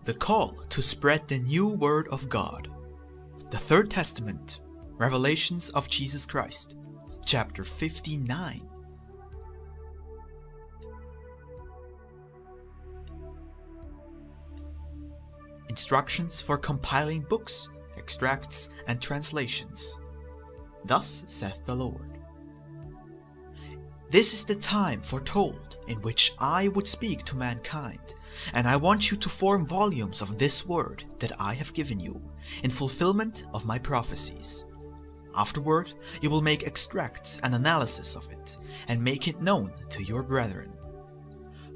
The call to spread the new Word of God. The Third Testament, Revelations of Jesus Christ, chapter 59. Instructions for compiling books, extracts, and translations. Thus saith the Lord. This is the time foretold in which I would speak to mankind, and I want you to form volumes of this word that I have given you, in fulfillment of my prophecies. Afterward, you will make extracts and analysis of it, and make it known to your brethren.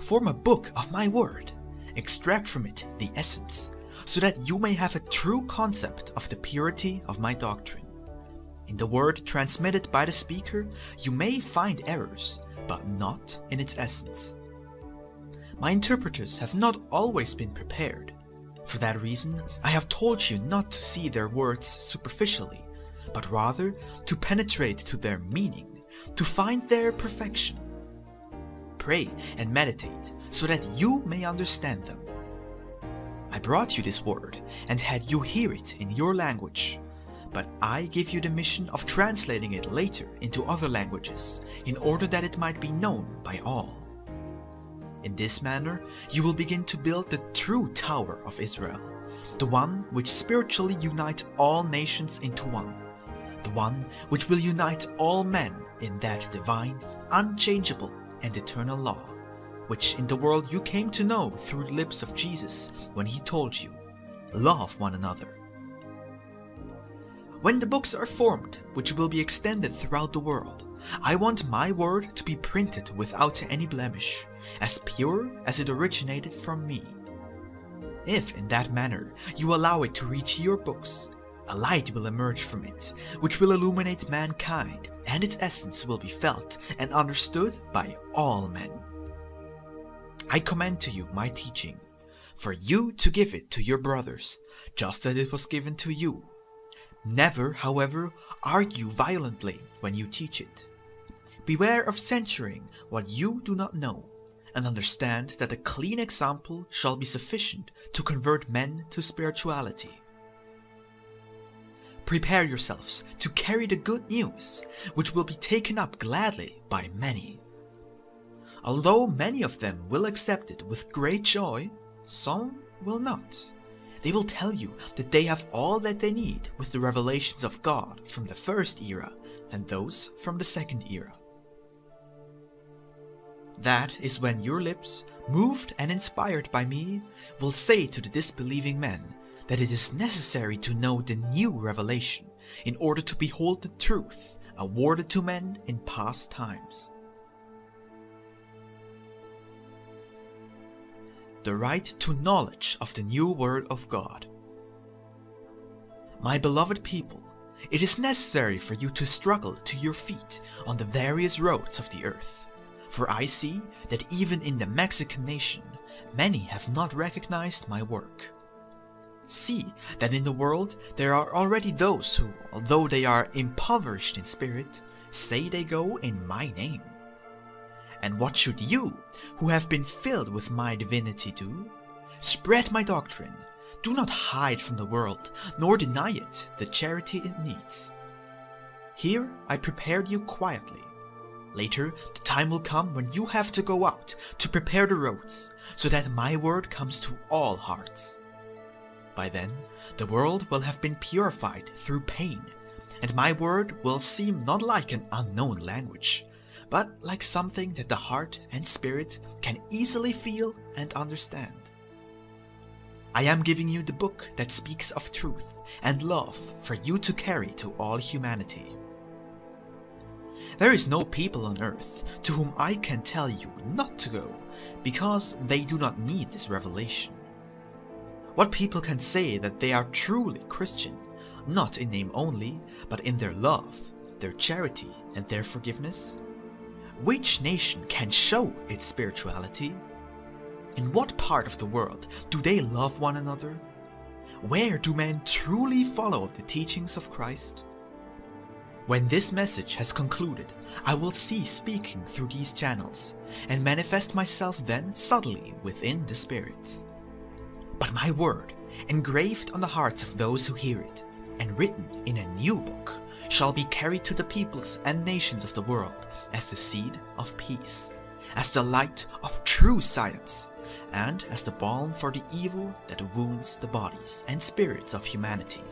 Form a book of my word, extract from it the essence, so that you may have a true concept of the purity of my doctrine. In the word transmitted by the speaker, you may find errors, but not in its essence. My interpreters have not always been prepared. For that reason, I have told you not to see their words superficially, but rather to penetrate to their meaning, to find their perfection. Pray and meditate, so that you may understand them. I brought you this word, and had you hear it in your language. But I give you the mission of translating it later into other languages, in order that it might be known by all. In this manner, you will begin to build the true Tower of Israel, the one which spiritually unites all nations into one, the one which will unite all men in that divine, unchangeable, and eternal law, which in the world you came to know through the lips of Jesus when he told you, love one another. When the books are formed, which will be extended throughout the world, I want my word to be printed without any blemish, as pure as it originated from me. If in that manner you allow it to reach your books, a light will emerge from it, which will illuminate mankind, and its essence will be felt and understood by all men. I commend to you my teaching, for you to give it to your brothers, just as it was given to you. Never, however, argue violently when you teach it. Beware of censuring what you do not know, and understand that a clean example shall be sufficient to convert men to spirituality. Prepare yourselves to carry the good news, which will be taken up gladly by many. Although many of them will accept it with great joy, some will not. They will tell you that they have all that they need with the revelations of God from the first era and those from the second era. That is when your lips, moved and inspired by me, will say to the disbelieving men that it is necessary to know the new revelation in order to behold the truth awarded to men in past times. The right to knowledge of the new word of God. My beloved people, it is necessary for you to struggle to your feet on the various roads of the earth, for I see that even in the Mexican nation, many have not recognized my work. See that in the world there are already those who, although they are impoverished in spirit, say they go in my name. And what should you, who have been filled with my divinity, do? Spread my doctrine. Do not hide from the world, nor deny it the charity it needs. Here I prepared you quietly. Later, the time will come when you have to go out to prepare the roads, so that my word comes to all hearts. By then, the world will have been purified through pain, and my word will seem not like an unknown language, but like something that the heart and spirit can easily feel and understand. I am giving you the book that speaks of truth and love for you to carry to all humanity. There is no people on earth to whom I can tell you not to go, because they do not need this revelation. What people can say that they are truly Christian, not in name only, but in their love, their charity, and their forgiveness? Which nation can show its spirituality? In what part of the world do they love one another? Where do men truly follow the teachings of Christ? When this message has concluded, I will cease speaking through these channels, and manifest myself then subtly within the spirits. But my word, engraved on the hearts of those who hear it, and written in a new book, shall be carried to the peoples and nations of the world as the seed of peace, as the light of true science, and as the balm for the evil that wounds the bodies and spirits of humanity.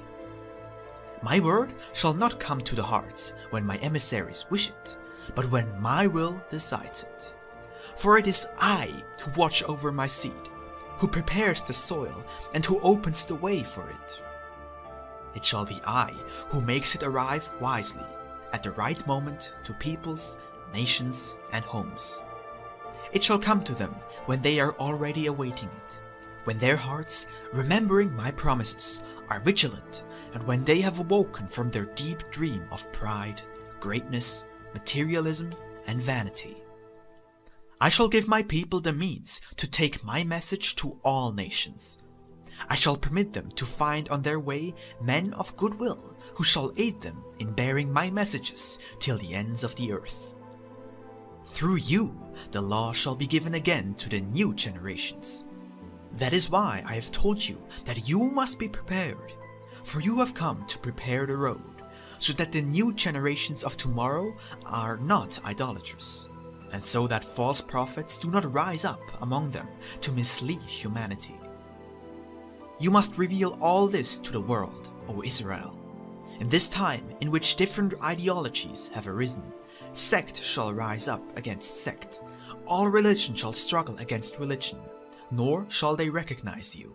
My word shall not come to the hearts when my emissaries wish it, but when my will decides it. For it is I who watch over my seed, who prepares the soil and who opens the way for it. It shall be I who makes it arrive wisely, at the right moment, to peoples, nations, and homes. It shall come to them when they are already awaiting it, when their hearts, remembering my promises, are vigilant, and when they have awoken from their deep dream of pride, greatness, materialism, and vanity. I shall give my people the means to take my message to all nations. I shall permit them to find on their way men of goodwill who shall aid them in bearing my messages till the ends of the earth. Through you, the law shall be given again to the new generations. That is why I have told you that you must be prepared, for you have come to prepare the road, so that the new generations of tomorrow are not idolatrous, and so that false prophets do not rise up among them to mislead humanity. You must reveal all this to the world, O Israel. In this time in which different ideologies have arisen, sect shall rise up against sect, all religion shall struggle against religion, nor shall they recognize you.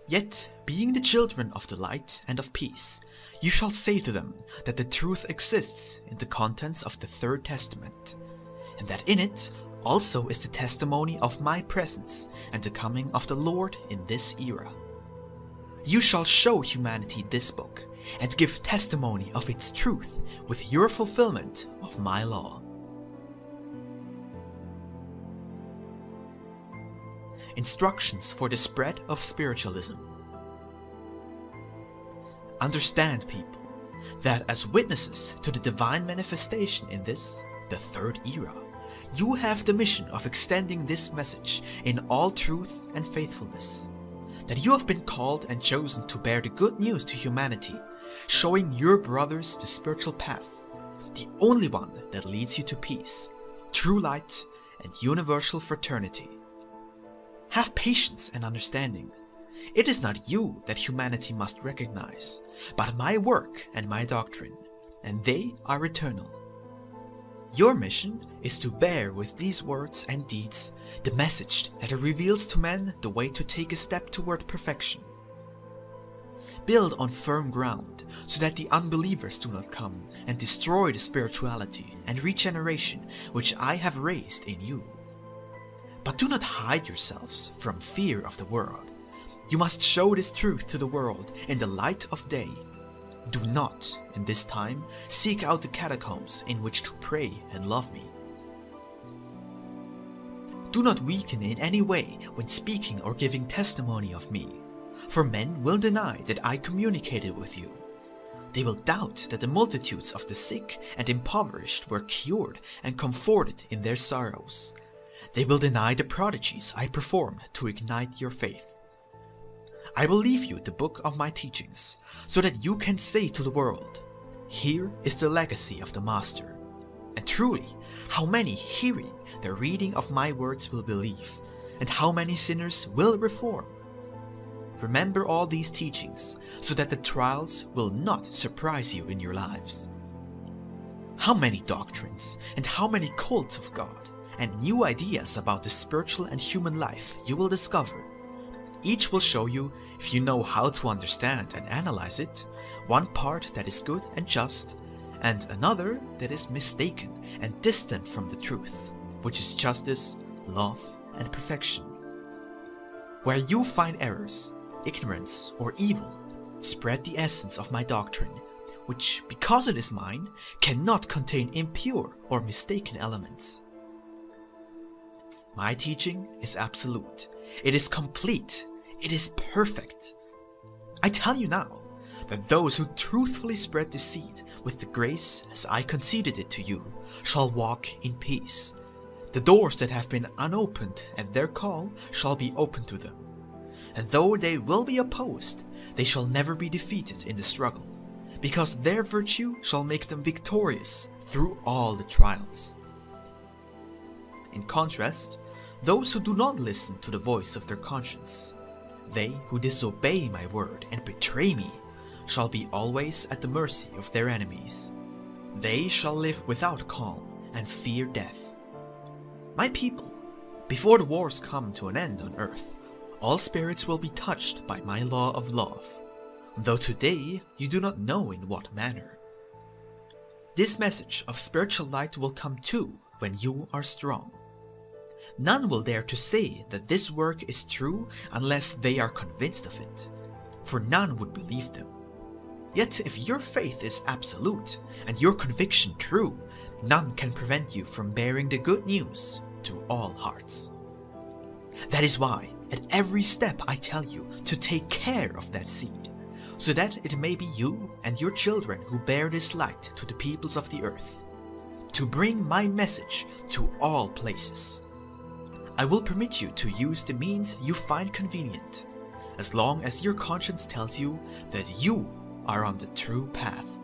Yet, being the children of the light and of peace, you shall say to them that the truth exists in the contents of the Third Testament, and that in it also is the testimony of my presence and the coming of the Lord in this era. You shall show humanity this book, and give testimony of its truth with your fulfillment of my law. Instructions for the spread of spiritualism. Understand, people, that as witnesses to the divine manifestation in this, the third era, you have the mission of extending this message in all truth and faithfulness. That you have been called and chosen to bear the good news to humanity, showing your brothers the spiritual path, the only one that leads you to peace, true light, and universal fraternity. Have patience and understanding. It is not you that humanity must recognize, but my work and my doctrine, and they are eternal. Your mission is to bear with these words and deeds the message that reveals to men the way to take a step toward perfection. Build on firm ground so that the unbelievers do not come and destroy the spirituality and regeneration which I have raised in you. But do not hide yourselves from fear of the world. You must show this truth to the world in the light of day. Do not, in this time, seek out the catacombs in which to pray and love me. Do not weaken in any way when speaking or giving testimony of me, for men will deny that I communicated with you. They will doubt that the multitudes of the sick and impoverished were cured and comforted in their sorrows. They will deny the prodigies I performed to ignite your faith. I will leave you the book of my teachings, so that you can say to the world, "Here is the legacy of the Master." And truly, how many hearing the reading of my words will believe, and how many sinners will reform? Remember all these teachings, so that the trials will not surprise you in your lives. How many doctrines, and how many cults of God, and new ideas about the spiritual and human life you will discover. Each will show you, if you know how to understand and analyze it, one part that is good and just, and another that is mistaken and distant from the truth, which is justice, love, and perfection. Where you find errors, ignorance, or evil, spread the essence of my doctrine, which, because it is mine, cannot contain impure or mistaken elements. My teaching is absolute. It is complete. It is perfect. I tell you now that those who truthfully spread the seed with the grace as I conceded it to you shall walk in peace. The doors that have been unopened at their call shall be opened to them. And though they will be opposed, they shall never be defeated in the struggle, because their virtue shall make them victorious through all the trials. In contrast, those who do not listen to the voice of their conscience, they who disobey my word and betray me, shall be always at the mercy of their enemies. They shall live without calm and fear death. My people, before the wars come to an end on earth, all spirits will be touched by my law of love, though today you do not know in what manner. This message of spiritual light will come too when you are strong. None will dare to say that this work is true unless they are convinced of it, for none would believe them. Yet if your faith is absolute and your conviction true, none can prevent you from bearing the good news to all hearts. That is why at every step I tell you to take care of that seed, so that it may be you and your children who bear this light to the peoples of the earth, to bring my message to all places. I will permit you to use the means you find convenient, as long as your conscience tells you that you are on the true path.